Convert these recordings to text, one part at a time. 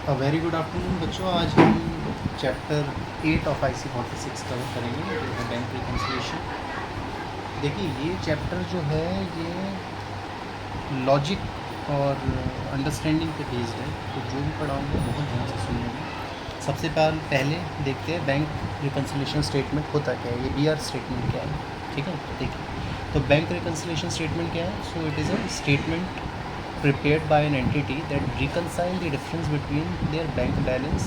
Very good afternoon बच्चों। आज हम चैप्टर 8 ऑफ IC 46 कवर करेंगे, जो है बैंक रिकन्सिलिएशन। देखिए, ये चैप्टर जो है ये लॉजिक और अंडरस्टैंडिंग पे बेस्ड है, तो जो भी पढ़ाऊँगा बहुत ध्यान से सुनिएगा। सबसे पहले देखते हैं बैंक रिकन्सिलिएशन स्टेटमेंट होता क्या है, ये BR स्टेटमेंट क्या है। ठीक है, तो देखिए, तो बैंक रिकन्सिलिएशन स्टेटमेंट क्या है। So it is a statement prepared by an entity that reconcile the difference between their bank balance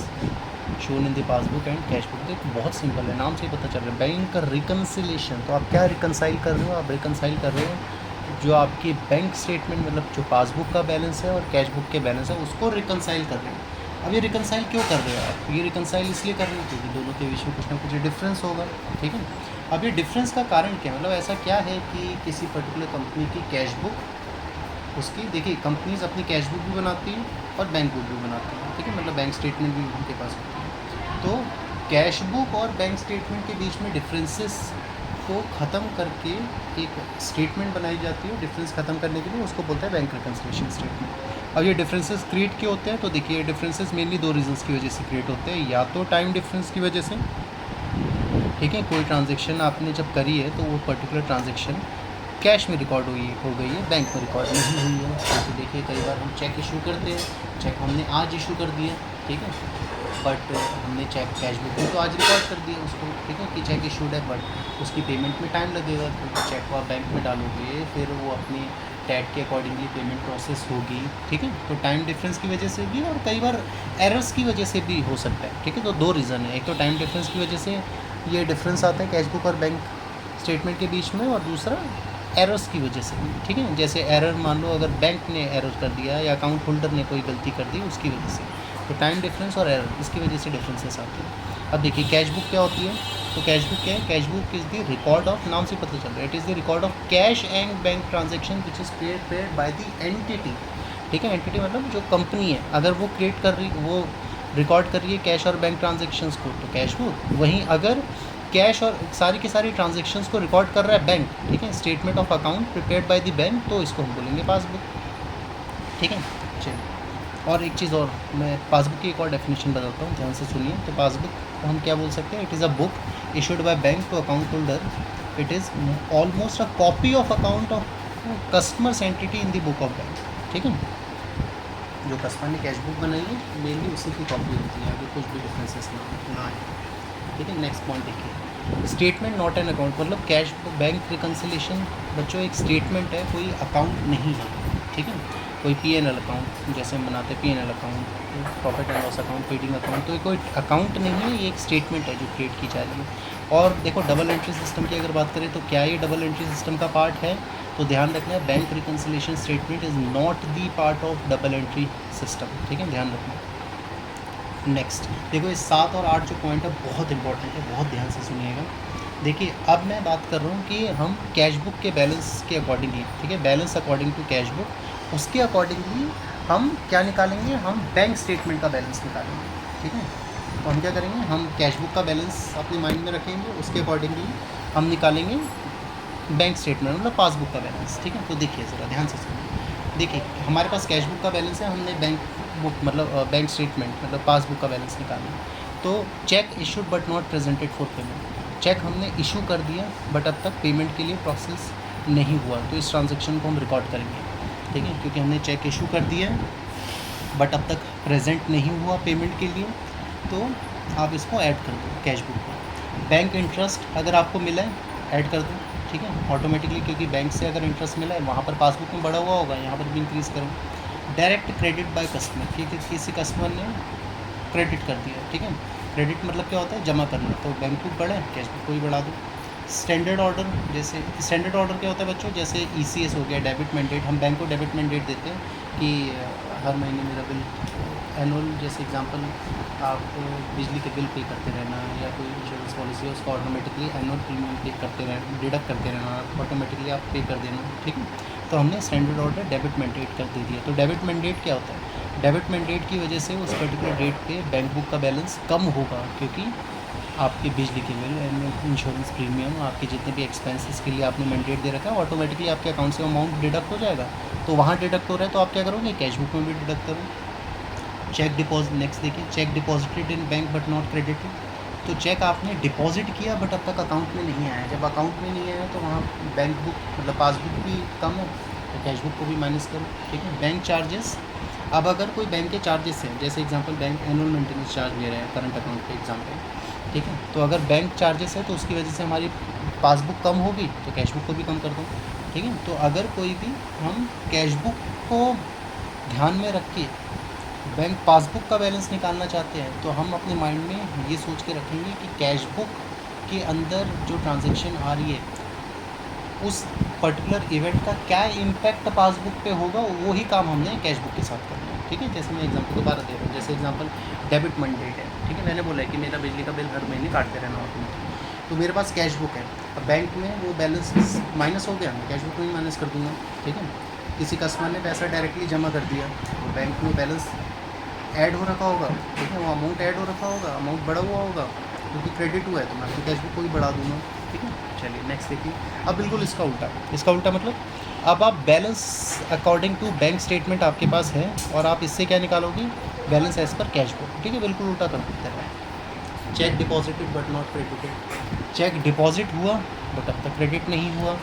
shown in the passbook and cash book। देखो बहुत सिंपल है, नाम से ही पता चल रहा है बैंक रिकन्सिलेशन। तो आप क्या रिकन्साइल कर रहे हो? आप रिकन्साइल कर रहे हो जो आपकी बैंक स्टेटमेंट मतलब जो पासबुक का बैलेंस है और कैश बुक के बैलेंस है उसको रिकन्साइल कर रहे हो। अब ये रिकन्साइल क्यों कर रहे हो आप? ये रिकन्साइल इसलिए कर रहे हो क्योंकि दोनों के बीच में कुछ ना कुछ डिफरेंस होगा। ठीक है, अब ये डिफरेंस का कारण क्या, मतलब ऐसा क्या है कि किसी पर्टिकुलर कंपनी की कैश बुक, उसकी देखिए कंपनीज अपनी कैश बुक भी बनाती हैं और बैंक बुक भी बनाती हैं। ठीक है, मतलब बैंक स्टेटमेंट भी उनके पास होती है। तो कैश बुक और बैंक स्टेटमेंट के बीच में डिफरेंसेस को ख़त्म करके एक स्टेटमेंट बनाई जाती है। डिफरेंस ख़त्म करने के लिए उसको बोलते हैं बैंक रिकन्सिलिएशन स्टेटमेंट। अब ये डिफरेंसेस क्रिएट क्यों होते हैं? तो देखिए, ये डिफरेंसेस मेनली दो रीजंस की वजह से क्रिएट होते हैं। या तो टाइम डिफरेंस की वजह से, ठीक है, कोई ट्रांजेक्शन आपने जब करी है तो वो पर्टिकुलर ट्रांजेक्शन कैश में रिकॉर्ड हो गई है, बैंक में रिकॉर्ड नहीं हुई है। क्योंकि देखिए, कई बार हम चेक इशू करते हैं, चेक हमने आज इशू कर दिया, ठीक है, बट हमने चेक कैश बुक में तो आज रिकॉर्ड कर दिया उसको, ठीक है, कि चेक इशूड है, बट उसकी पेमेंट में टाइम लगेगा क्योंकि चेक को आप बैंक में डालोगे, फिर वो अपनी टैट के अकॉर्डिंगली पेमेंट प्रोसेस होगी। ठीक है, तो टाइम डिफरेंस की वजह से भी और कई बार एरर्स की वजह से भी हो सकता है। ठीक है, तो दो रीज़न है, एक तो टाइम डिफरेंस की वजह से ये डिफरेंस आता है कैश बुक और बैंक स्टेटमेंट के बीच में, और दूसरा एरर्स की वजह से। ठीक है, जैसे एरर मान लो अगर बैंक ने एरर कर दिया या अकाउंट होल्डर ने कोई गलती कर दी उसकी वजह से, तो टाइम डिफरेंस और एरर इसकी वजह से डिफरेंसेस आते हैं। अब देखिए, कैश बुक क्या होती है? तो कैश बुक क्या है? Cash book is the record of, नाम से पता चल रहा है, it is the record of cash and bank transaction which is prepared by the entity. ठीक है, एंटिटी मतलब जो कंपनी है, अगर वो क्रिएट कर रही, वो रिकॉर्ड कर रही है कैश और बैंक ट्रांजेक्शन्स को, तो कैश बुक। वहीं अगर कैश और सारी की सारी ट्रांजेक्शन्स को रिकॉर्ड कर रहा है बैंक, ठीक है, statement of account prepared by the bank, तो इसको हम बोलेंगे पासबुक। ठीक है, चलिए, और एक चीज़ और, मैं पासबुक की एक और डेफिनेशन बताता हूँ, ध्यान से सुनिए। तो पासबुक को हम क्या बोल सकते हैं? It is a book issued by bank to account holder. It is almost a copy of account of customers entity in the book of bank. ठीक है, जो कस्टमर ने कैश बुक बनाई है मेनली उसी की कॉपी होती है, अगर कुछ भी डिफरेंसेस ना है। ठीक है, नेक्स्ट पॉइंट देखिए, स्टेटमेंट नॉट एन अकाउंट, मतलब कैश बैंक रिकन्सिलिएशन बच्चों एक स्टेटमेंट है, कोई अकाउंट नहीं है। ठीक है, कोई P&L अकाउंट जैसे हम बनाते हैं, P&L account, profit and loss account, trading account, तो ये कोई अकाउंट नहीं है, ये एक स्टेटमेंट है जो क्रिएट की जा रही है। और देखो, डबल एंट्री सिस्टम की अगर बात करें तो क्या ये डबल एंट्री सिस्टम का पार्ट है? तो ध्यान रखना, bank reconciliation statement is not the part of double entry system. ठीक है, ध्यान रखना। नेक्स्ट देखो, ये 7 और 8 जो पॉइंट है बहुत इंपॉर्टेंट है, बहुत ध्यान से सुनिएगा। देखिए, अब मैं बात कर रहा हूँ कि हम कैश बुक के बैलेंस के अकॉर्डिंगली, ठीक है, balance according to cash book, उसके अकॉर्डिंगली हम क्या निकालेंगे? हम बैंक स्टेटमेंट का बैलेंस निकालेंगे। ठीक है, तो हम क्या करेंगे? हम कैश बुक का बैलेंस अपने माइंड में रखेंगे, उसके अकॉर्डिंगली हम निकालेंगे बैंक स्टेटमेंट मतलब पासबुक का बैलेंस। ठीक है, तो देखिए ज़रा ध्यान से सुनिए। देखिए, हमारे पास कैश बुक का बैलेंस है, हमने बैंक बुक मतलब बैंक स्टेटमेंट मतलब पासबुक का बैलेंस निकालना है। तो cheque issued but not presented for payment, cheque हमने इशू कर दिया बट अब तक पेमेंट के लिए प्रोसेस नहीं हुआ, तो इस ट्रांजेक्शन को हम रिकॉर्ड करेंगे। ठीक है, क्योंकि हमने चेक इशू कर दिया बट अब तक प्रेजेंट नहीं हुआ पेमेंट के लिए, तो आप इसको ऐड कर दो कैश बुक को। बैंक इंटरेस्ट अगर आपको मिला है ऐड कर दो। ठीक है, ऑटोमेटिकली, क्योंकि बैंक से अगर इंटरेस्ट मिला है वहाँ पर पासबुक में बढ़ा हुआ होगा, यहाँ पर भी इंक्रीज़ करो। डायरेक्ट क्रेडिट बाय कस्टमर, क्योंकि किसी कस्टमर ने क्रेडिट कर दिया। ठीक है, क्रेडिट मतलब क्या होता है? जमा करना, तो बैंक बुक बढ़े, कैश बुक को भी बढ़ा दो। स्टैंडर्ड ऑर्डर, जैसे स्टैंडर्ड ऑर्डर क्या होता है बच्चों? जैसे ECS हो गया, डेबिट मैंडेट, हम बैंक को डेबिट मैंडेट देते हैं कि हर महीने मेरा बिल एनुअल, जैसे एग्जांपल आप बिजली के बिल पे करते रहना या कोई इंश्योरेंस पॉलिसी है उसका ऑटोमेटिकली एनुअल प्रीमियम पे करते रहना, डिडक्ट करते रहना, ऑटोमेटिकली आप पे कर देना। ठीक है, तो हमने स्टैंडर्ड ऑर्डर डेबिट मैंडेट कर दे दिया। तो डेबिट मैंडेट क्या होता है? डेबिट मैंडेट की वजह से उस पर्टिकुलर डेट पे बैंक बुक का बैलेंस कम होगा, क्योंकि आपके बिजली के बिल, इंश्योरेंस प्रीमियम, आपके जितने भी एक्सपेंसेस के लिए आपने मैंडेट दे रखा है, ऑटोमेटिकली आपके अकाउंट से अमाउंट डिडक्ट हो जाएगा। तो वहाँ डिडक्ट हो रहा है तो आप क्या करोगे? कैश बुक में भी डिडक्ट करो। चेक डिपॉजिट, नेक्स्ट देखिए, check deposited in bank but not credited. तो चेक आपने डिपॉजिट किया बट अब तक अकाउंट में नहीं आया। जब अकाउंट में नहीं आया तो वहाँ बैंक बुक मतलब पासबुक भी कम है, तो कैश बुक को भी माइनस करो, ठीक है। बैंक चार्जेस, अब अगर कोई बैंक के चार्जेस हैं, जैसे example bank annual maintenance charge ले रहे हैं करंट अकाउंट के एग्जांपल, ठीक है, तो अगर बैंक चार्जेस है तो उसकी वजह से हमारी पासबुक कम होगी तो कैश बुक को भी कम कर दो, ठीक है। तो अगर कोई भी हम कैश बुक को ध्यान में रख के बैंक पासबुक का बैलेंस निकालना चाहते हैं तो हम अपने माइंड में ये सोच के रखेंगे कि कैश बुक के अंदर जो ट्रांजैक्शन आ रही है उस पर्टिकुलर इवेंट का क्या इम्पैक्ट पासबुक पे होगा, वो ही काम हमने कैश बुक के साथ करना है, ठीक है। जैसे मैं एग्जांपल दोबारा दे रहा हूँ, जैसे एग्जांपल डेबिट मंडेट है, ठीक है, मैंने बोला है कि मेरा बिजली का बिल हर महीने काटते रहना होता है, तो मेरे पास कैश बुक है। अब बैंक में वो बैलेंस माइनस हो गया, मैं कैश बुक में ही माइनस कर दूँगा, ठीक है। किसी कस्टमर ने पैसा डायरेक्टली जमा कर दिया तो बैंक में बैलेंस ऐड हो रखा होगा, ठीक है, वो अमाउंट ऐड हो रखा होगा, अमाउंट बढ़ा हुआ होगा क्योंकि क्रेडिट हुआ है तो मैं अपनी कैश बुक को भी बढ़ा दूँगा, ठीक है। चलिए नेक्स्ट देखिए, अब बिल्कुल इसका उल्टा, इसका उल्टा मतलब अब आप balance according to bank statement आपके पास है और आप इससे क्या निकालोगे, बैलेंस एज पर कैश बुक, ठीक है, बिल्कुल उल्टा कर देते हैं। Cheque deposited but not credited, cheque deposit हुआ बट अब तक क्रेडिट नहीं हुआ,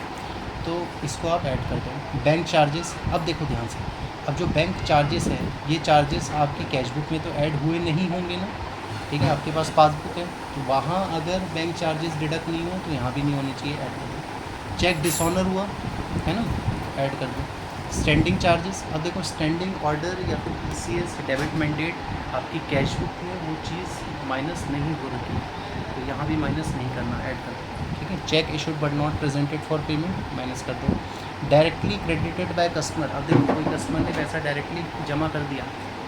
तो इसको आप ऐड कर दें। बैंक चार्जेस, अब देखो ध्यान से, अब जो बैंक चार्जेस है ये चार्जेस आपकी कैश बुक में तो ऐड हुए नहीं होंगे ना, ठीक है, आपके पास पासबुक है तो वहाँ अगर बैंक चार्जेस डिडक्ट नहीं हो तो यहाँ भी नहीं होने चाहिए, ऐड कर दो। चेक डिसऑनर हुआ है ना, ऐड कर दो। स्टैंडिंग चार्जेस, अब देखो स्टैंडिंग ऑर्डर या फिर PCS डेबिट मैंडेट आपकी कैश बुक में वो चीज़ माइनस नहीं हो रही तो यहाँ भी माइनस नहीं करना, ऐड कर दो, ठीक है। Check issued but not presented for payment, minus कर दो। डायरेक्टली क्रेडिटेड बाय कस्टमर, अब देखो कोई कस्टमर ने पैसा डायरेक्टली जमा कर दिया,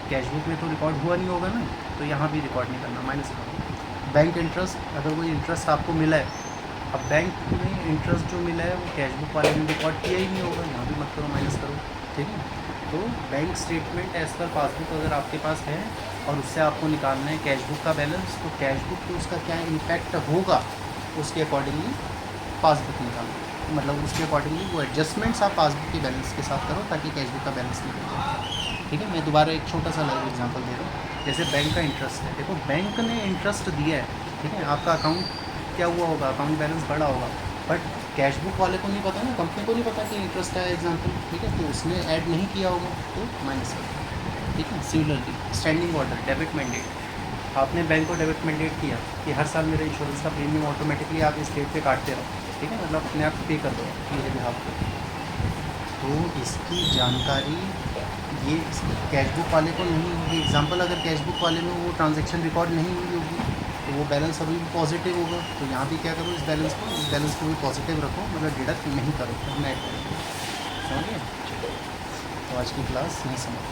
कैश बुक में तो रिकॉर्ड हुआ नहीं होगा ना, तो यहाँ भी रिकॉर्ड नहीं करना, माइनस करो। बैंक इंटरेस्ट, अगर कोई इंटरेस्ट आपको मिला है, अब बैंक में इंटरेस्ट जो मिला है वो कैश बुक वाले ने रिकॉर्ड किया ही नहीं होगा, यहाँ भी मत करो, माइनस करो, ठीक है। तो बैंक स्टेटमेंट एज पर पासबुक अगर आपके पास है और उससे आपको निकालना है कैश बुक का बैलेंस, तो कैश बुक पे उसका क्या इम्पैक्ट होगा उसके अकॉर्डिंगली पासबुक निकालो, मतलब उसके अकॉर्डिंगली वो एडजस्टमेंट्स आप पासबुक के बैलेंस के साथ करो ताकि कैश बुक का बैलेंस निकल जाए, ठीक है। मैं दोबारा एक छोटा सा लाइव एग्जांपल दे रहा हूँ, जैसे बैंक का इंटरेस्ट है, देखो बैंक ने इंटरेस्ट दिया है, ठीक है, आपका अकाउंट क्या हुआ होगा, अकाउंट बैलेंस बढ़ा होगा, बट कैश बुक वाले को नहीं पता ना, कंपनी को नहीं पता कि इंटरेस्ट है एग्जांपल, ठीक है, तो उसने ऐड नहीं किया होगा तो माइनस कर दो, ठीक है। Similarly standing order debit mandate, आपने बैंक को डेबिट मैंडेट किया कि हर साल मेरे इंश्योरेंस का प्रीमियम ऑटोमेटिकली आप इस डेट पे काटते रहो, ठीक है, मतलब अपने आप पे कर दो मेरे बिहाफ पे, तो इसकी जानकारी ये कैश बुक वाले को नहीं होगी। एग्जांपल अगर कैश बुक वाले में वो ट्रांजैक्शन रिकॉर्ड नहीं हुई होगी तो वो बैलेंस अभी भी पॉजिटिव होगा, तो यहाँ भी क्या करो, इस बैलेंस को भी पॉजिटिव रखो, मतलब डिडक्ट नहीं करो, तो हम ऐड करेंगे, समझिए। तो आज की क्लास नहीं समझ